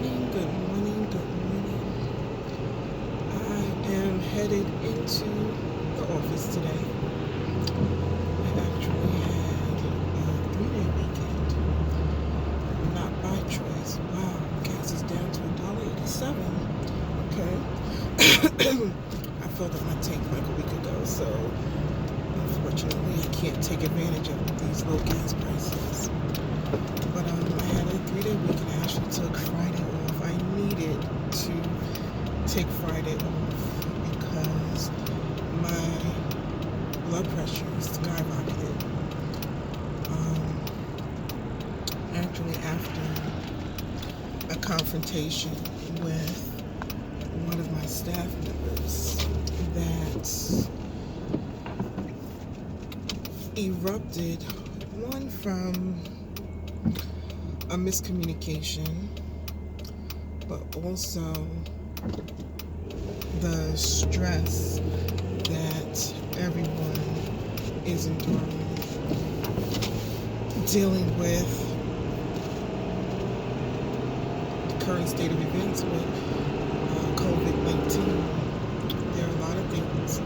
morning, good morning, good morning. I am headed into the office today. I actually had a 3-day weekend, not by choice. Wow, gas is down to $1.87. Okay. I filled up my tank like a week ago, so unfortunately I can't take advantage of these low gas prices. But I had a 3-day weekend. I actually took Friday off. I needed to take Friday off because my blood pressure skyrocketed. Actually, after a confrontation with one of my staff members that erupted, one from a miscommunication, but also the stress that everyone is enduring, dealing with the current state of events with Covid-19. There are a lot of things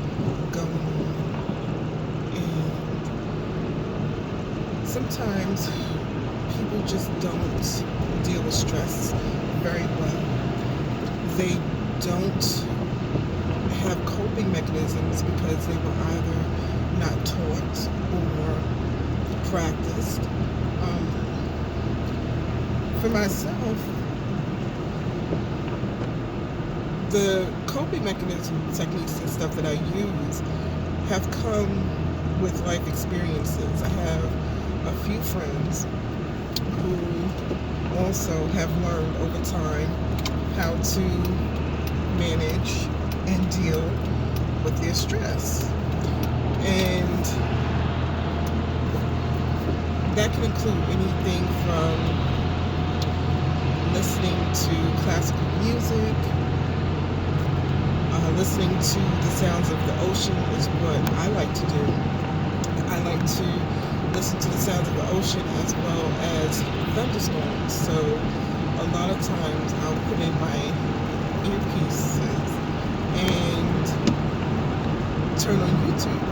going on, and sometimes people just don't deal with stress very well. They don't have coping mechanisms because they were either not taught or practiced. For myself, the coping mechanism techniques and stuff that I use have come with life experiences. I have a few friends who also have learned over time how to manage and deal with their stress. And that can include anything from listening to classical music, listening to the sounds of the ocean is what I like to do. I like to listen to the sounds of the ocean as well as thunderstorms. So a lot of times I'll put in my earpieces and turn on YouTube.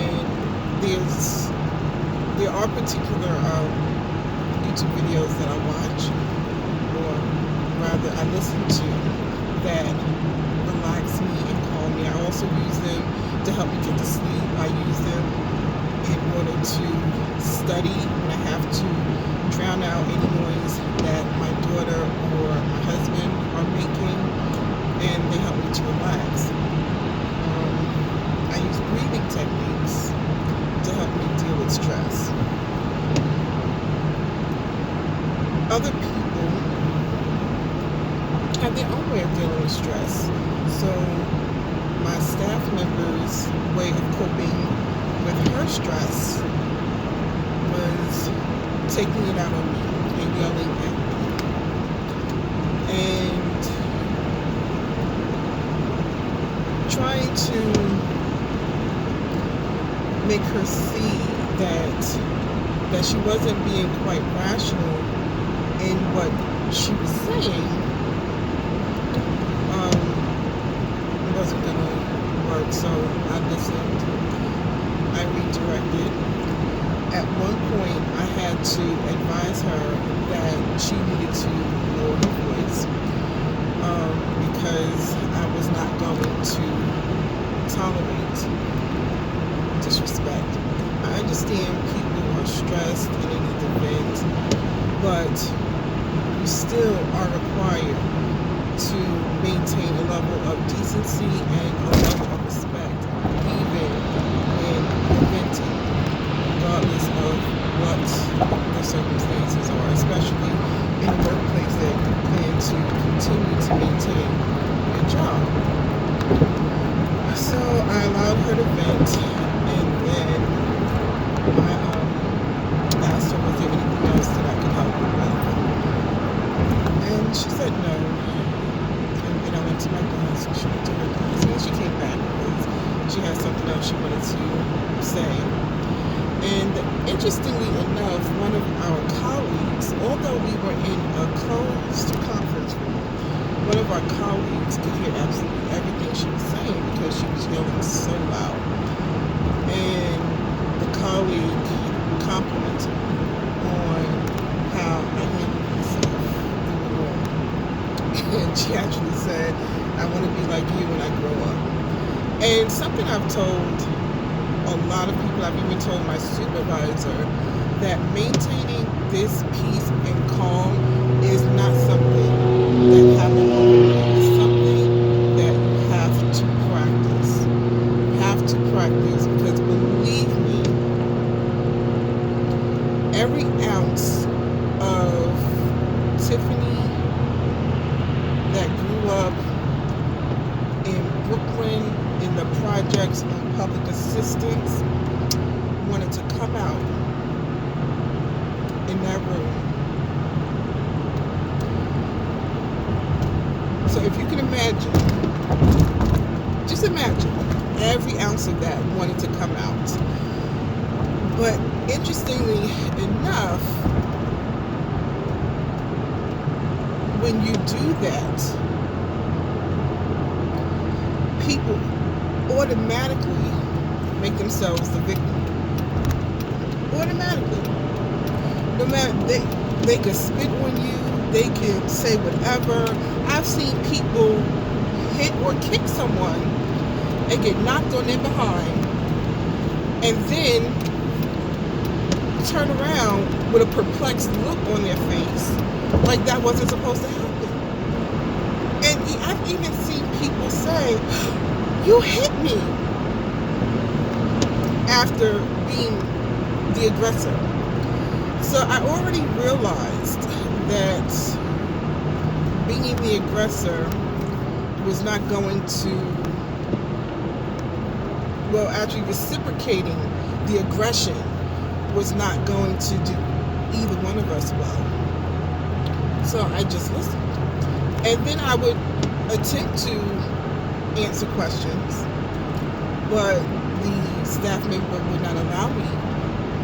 And there are particular YouTube videos that I watch, or rather I listen to, that relax me and calm me. I also use them to help me get to sleep. I use them in order to study when I have to drown out any noise that my daughter or my husband are making, and they help me to relax. I use breathing techniques to help me deal with stress. Other people have their own way of dealing with stress. So my staff member's way of coping with her stress was taking it out on me and yelling at me, and trying to make her see that she wasn't being quite rational in what she was saying. It wasn't gonna work, so I listened. I redirected. At one point, I had to advise her that she needed to lower her voice because I was not going to tolerate disrespect. I understand people are stressed and they need to vent, but you still are required to maintain a level of decency and a level of respect, even when you're venting, regardless of what the circumstances are, especially in a workplace that you plan to continue to maintain your job. So I allowed her to vent, and then I asked her, was there anything else that I could help her with? And she said no. And I went to my desk, she went to her desk, and she came back because she had something else she wanted to say. And interestingly enough, one of our colleagues because although we were in a closed conference room, one of our colleagues could hear absolutely everything she was saying because she was yelling so loud. And the colleague complimented me on how I handled myself in the room. And she actually said, I want to be like you when I grow up. And something I've told a lot of people, I've even told my supervisor, that maintaining this peace and calm is not something that happens overnight. It's something that you have to practice. You have to practice because believe me, every ounce of Tiffany that grew up in Brooklyn in the projects on public assistance wanted to come out in that room. So if you can imagine, just imagine, every ounce of that wanted to come out. But interestingly enough, when you do that, people automatically make themselves the victim. Automatically. No matter, they can spit on you, they can say whatever. I've seen people hit or kick someone and get knocked on their behind and then turn around with a perplexed look on their face like that wasn't supposed to happen. And I've even seen people say, you hit me, after being the aggressor. So I already realized that being the aggressor was not going to, well, actually reciprocating the aggression was not going to do either one of us well. So I just listened. And then I would attempt to answer questions, but the staff member would not allow me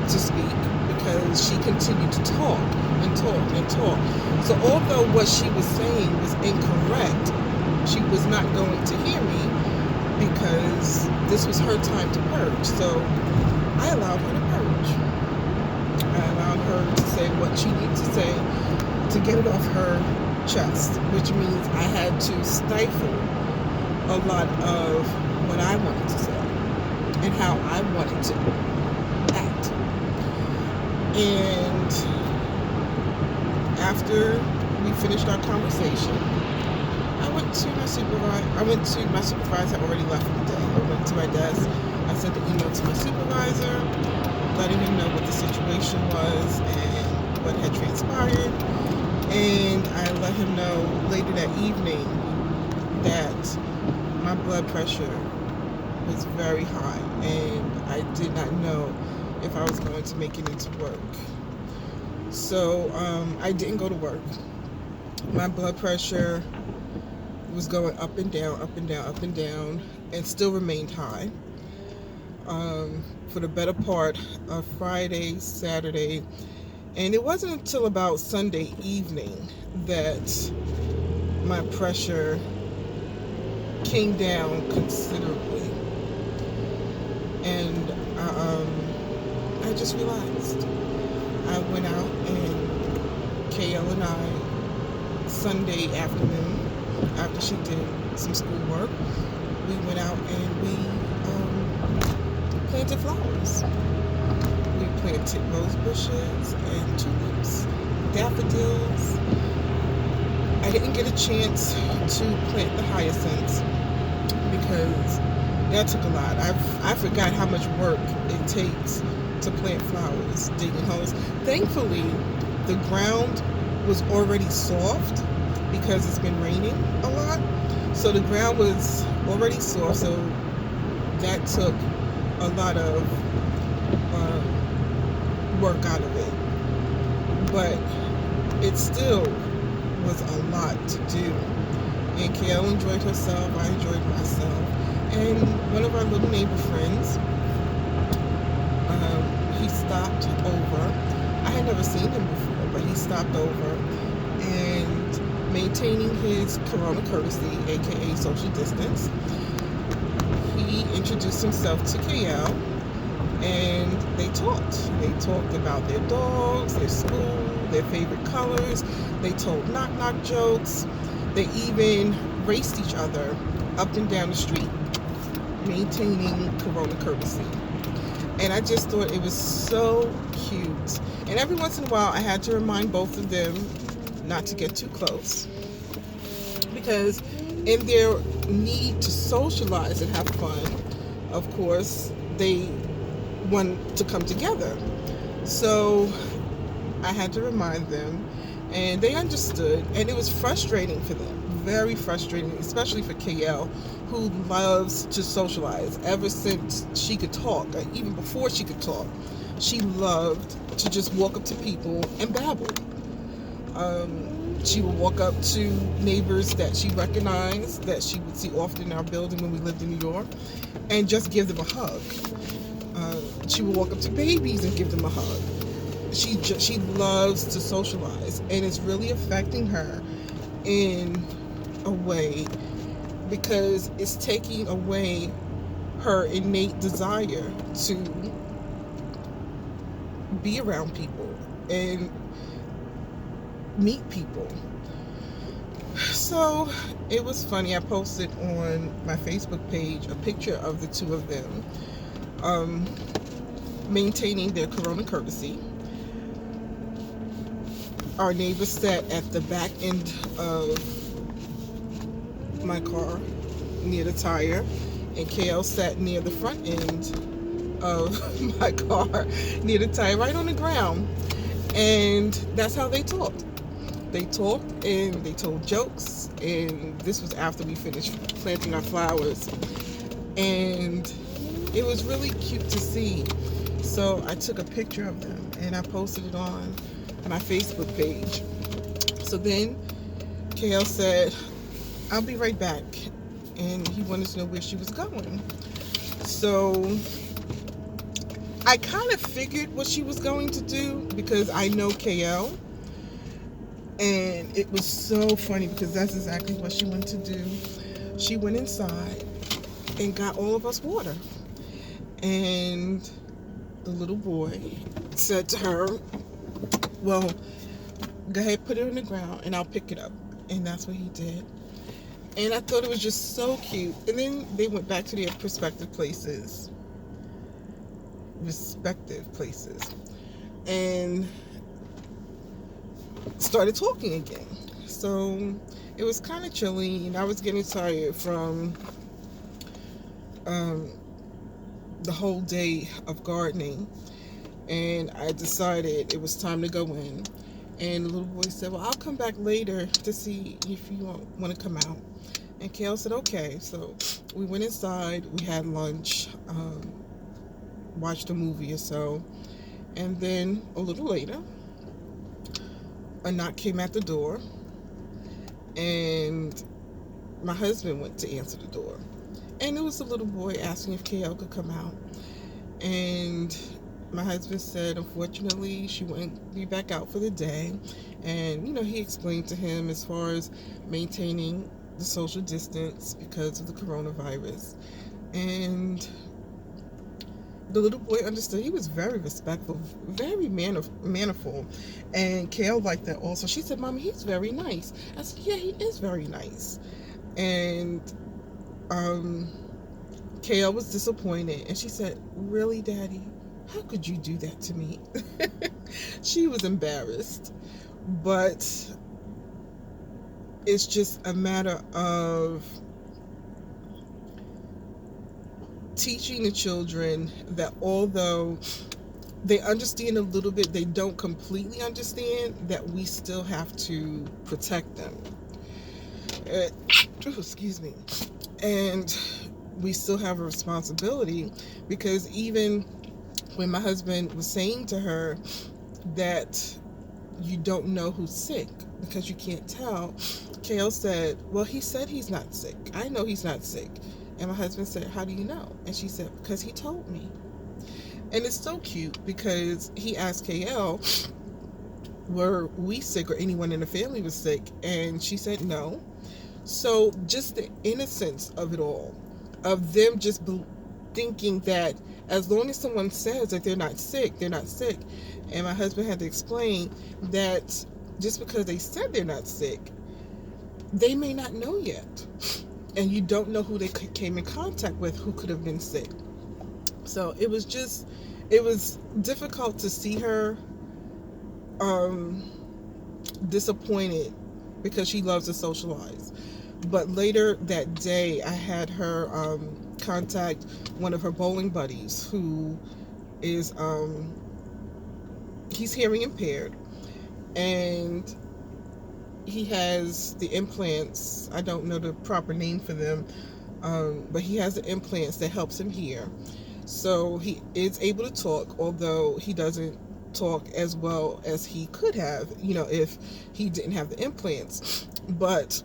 to speak because she continued to talk and talk and talk. So although what she was saying was incorrect, she was not going to hear me because this was her time to purge. So I allowed her to purge. I allowed her to say what she needed to say to get it off her chest, which means I had to stifle a lot of what I wanted to say and how I wanted to act. And after we finished our conversation, I went to my supervisor. I already left for the day. I went to my desk. I sent the email to my supervisor, letting him know what the situation was and what had transpired. And I let him know later that evening that my blood pressure was very high and I did not know if I was going to make it into work. So I didn't go to work. My blood pressure was going up and down, up and down, up and down, and still remained high. For the better part of Friday, Saturday, and it wasn't until about Sunday evening that my pressure came down considerably. And I just relaxed. I went out and KL and I, Sunday afternoon, after she did some schoolwork, we went out and we planted flowers. We planted rose bushes and tulips, daffodils. I didn't get a chance to plant the hyacinths because that took a lot. I forgot how much work it takes to plant flowers, digging holes. Thankfully, the ground was already soft because it's been raining a lot. So the ground was already soft, so that took a lot of work out of it. But it still was a lot to do. And Kale enjoyed herself, I enjoyed myself. And one of our little neighbor friends, he stopped over. I had never seen him before, but he stopped stopped over, and maintaining his corona courtesy, aka social distance, he introduced himself to KL, and they talked. They talked about their dogs, their school, their favorite colors. They told knock-knock jokes. They even raced each other up and down the street, maintaining corona courtesy. And I just thought it was so cute. And every once in a while, I had to remind both of them not to get too close, because in their need to socialize and have fun, of course, they want to come together. So I had to remind them, and they understood, and it was frustrating for them, very frustrating, especially for KL, who loves to socialize. Ever since she could talk, even before she could talk, she loved to just walk up to people and babble. She would walk up to neighbors that she recognized, that she would see often in our building when we lived in New York, and just give them a hug. She would walk up to babies and give them a hug. She loves to socialize, and it's really affecting her in a way, because it's taking away her innate desire to be around people and meet people. So it was funny. I posted on my Facebook page a picture of the two of them maintaining their corona courtesy. Our neighbor sat at the back end of my car near the tire, and KL sat near the front end of my car near the tire, right on the ground. And that's how they talked. They talked and they told jokes, and this was after we finished planting our flowers, and it was really cute to see. So I took a picture of them and I posted it on my Facebook page. So then KL said, "I'll be right back," and he wanted to know where she was going. So I kind of figured what she was going to do, because I know KL, and it was so funny because that's exactly what she wanted to do. She went inside and got all of us water, and the little boy said to her, "Well, go ahead, put it on the ground and I'll pick it up." And that's what he did. And I thought it was just so cute. And then they went back to their respective places, and started talking again. So it was kind of chilly, and I was getting tired from the whole day of gardening, and I decided it was time to go in. And the little boy said, "Well, I'll come back later to see if you want to come out." And Kale said, "Okay." So we went inside, we had lunch, watched a movie or so, and then a little later, a knock came at the door, and my husband went to answer the door. And it was a little boy asking if KL could come out. And my husband said, unfortunately, she wouldn't be back out for the day. And, he explained to him as far as maintaining the social distance because of the coronavirus. And the little boy understood. He was very respectful, very mannerful. And Kale liked that also. She said, "Mommy, he's very nice." I said, "Yeah, he is very nice." And Kale was disappointed, and she said, "Really, Daddy? How could you do that to me?" She was embarrassed, but it's just a matter of teaching the children that although they understand a little bit, they don't completely understand, that we still have to protect them. Excuse me. And we still have a responsibility, because even when my husband was saying to her that you don't know who's sick because you can't tell, Kale said, "Well, he said he's not sick. I know he's not sick." And my husband said, "How do you know?" And she said, "Because he told me." And it's so cute because he asked KL, were we sick or anyone in the family was sick? And she said no. So just the innocence of it all, of them just thinking that as long as someone says that they're not sick, they're not sick. And my husband had to explain that just because they said they're not sick, they may not know yet. And you don't know who they came in contact with who could have been sick. So it was difficult to see her disappointed because she loves to socialize. But later that day, I had her contact one of her bowling buddies who is he's hearing impaired, and he has the implants. I don't know the proper name for them, but he has the implants that helps him hear. So he is able to talk, although he doesn't talk as well as he could have, if he didn't have the implants. But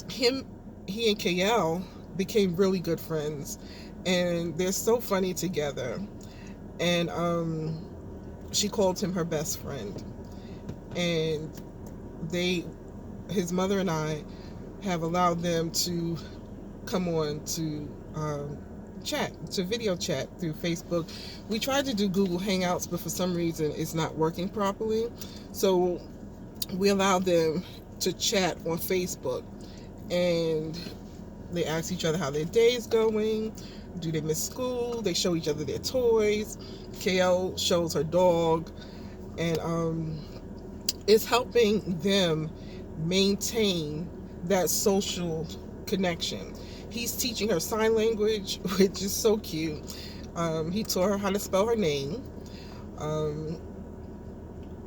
he and KL became really good friends, and they're so funny together. And she called him her best friend, and his mother and I have allowed them to come on to video chat through Facebook. We tried to do Google Hangouts, but for some reason it's not working properly. So we allowed them to chat on Facebook, and they ask each other how their day is going. Do they miss school? They show each other their toys. KL shows her dog, and it's helping them maintain that social connection. He's teaching her sign language, which is so cute. He taught her how to spell her name,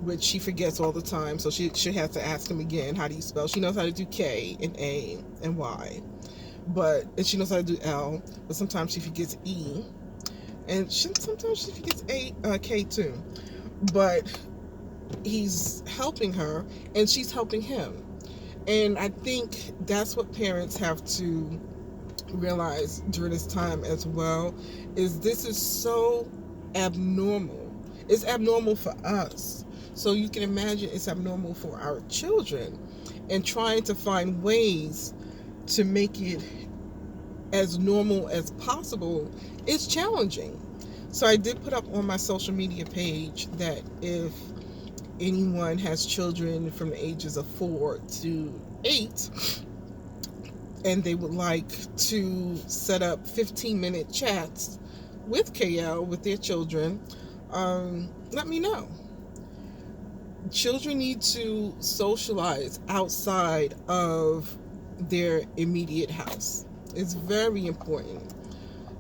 which she forgets all the time, so she has to ask him again, how do you spell? She knows how to do K and A and Y, and she knows how to do L, but sometimes she forgets E, and sometimes she forgets K too. But he's helping her, and she's helping him. And I think that's what parents have to realize during this time as well, is this is so abnormal. It's abnormal for us. So you can imagine it's abnormal for our children, and trying to find ways to make it as normal as possible is challenging. So I did put up on my social media page that if anyone has children from the ages of 4 to 8 and they would like to set up 15-minute chats with KL with their children, let me know. Children need to socialize outside of their immediate house. It's very important.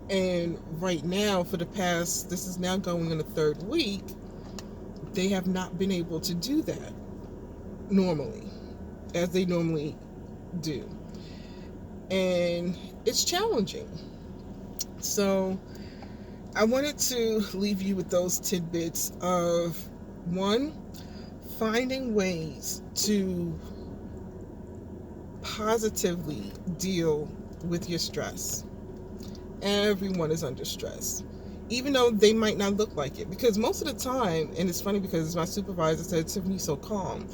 And right now, this is now going on the 3rd week, they have not been able to do that normally, as they normally do. And it's challenging. So I wanted to leave you with those tidbits of, one, finding ways to positively deal with your stress. Everyone is under stress, even though they might not look like it. Because most of the time, and it's funny because my supervisor said, Tiffany's so calm.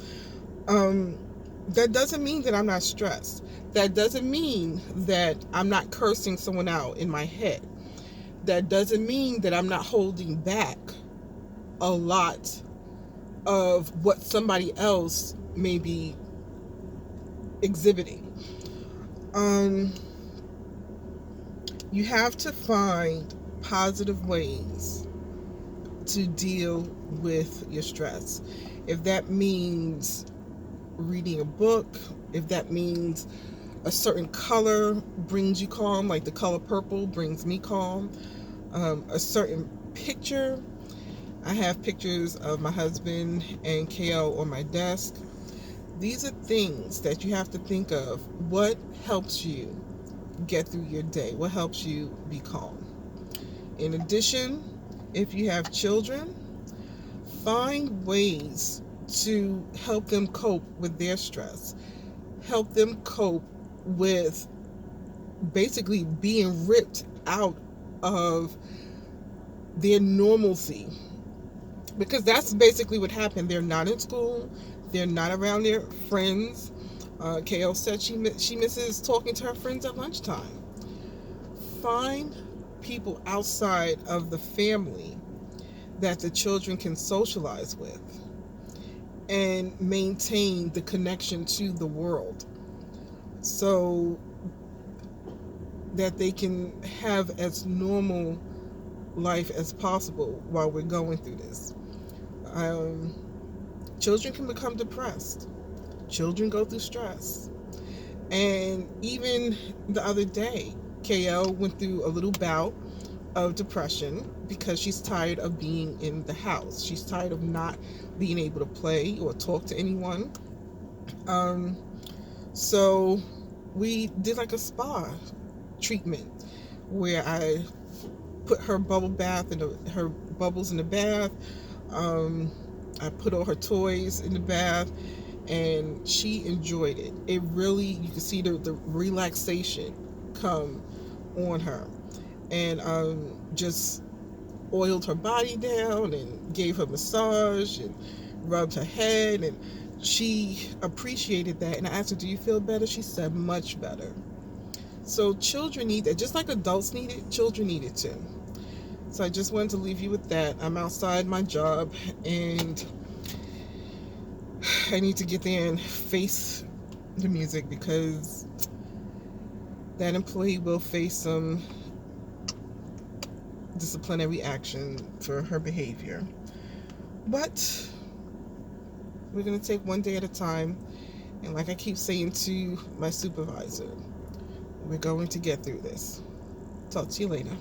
That doesn't mean that I'm not stressed. That doesn't mean that I'm not cursing someone out in my head. That doesn't mean that I'm not holding back a lot of what somebody else may be exhibiting. You have to find positive ways to deal with your stress. If that means reading a book, if that means a certain color brings you calm, like the color purple brings me calm, a certain picture. I have pictures of my husband and KL on my desk. These are things that you have to think of. What helps you get through your day? What helps you be calm? In addition, if you have children, find ways to help them cope with their stress. Help them cope with basically being ripped out of their normalcy because that's basically what happened. They're not in school, they're not around their friends. KL said she misses talking to her friends at lunchtime. Find people outside of the family that the children can socialize with and maintain the connection to the world so that they can have as normal life as possible while we're going through this. Um, Children can become depressed. Children go through stress. And even the other day, KL went through a little bout of depression because she's tired of being in the house. She's tired of not being able to play or talk to anyone. Um, so we did like a spa treatment where I put her bubble bath and her bubbles in the bath. Um, I put all her toys in the bath, and she enjoyed it. It really, you can see the relaxation come on her, and just oiled her body down and gave her massage and rubbed her head, and she appreciated that. And I asked her, do you feel better? She said, much better. So children need that, just like adults need it, children need it too. So I just wanted to leave you with that. I'm outside my job, and I need to get there and face the music because that employee will face some disciplinary action for her behavior. But we're going to take one day at a time. And like I keep saying to my supervisor, we're going to get through this. Talk to you later.